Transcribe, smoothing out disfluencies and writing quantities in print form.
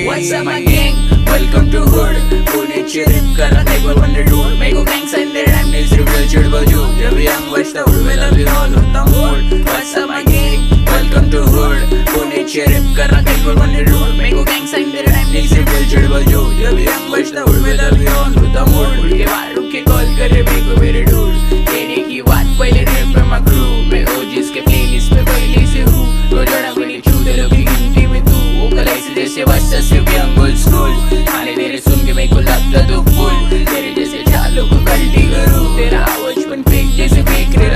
What's up my gang? Welcome to hood. Pune चिरिप करा table on the road. Make gangs and their rhyme needs reveal chudbal jude. जब young watch the hood में love you all on the mood. What's up my gang? Welcome to hood. Pune चिरिप करा table on the road. Make gangs and their rhyme needs reveal chudbal jude.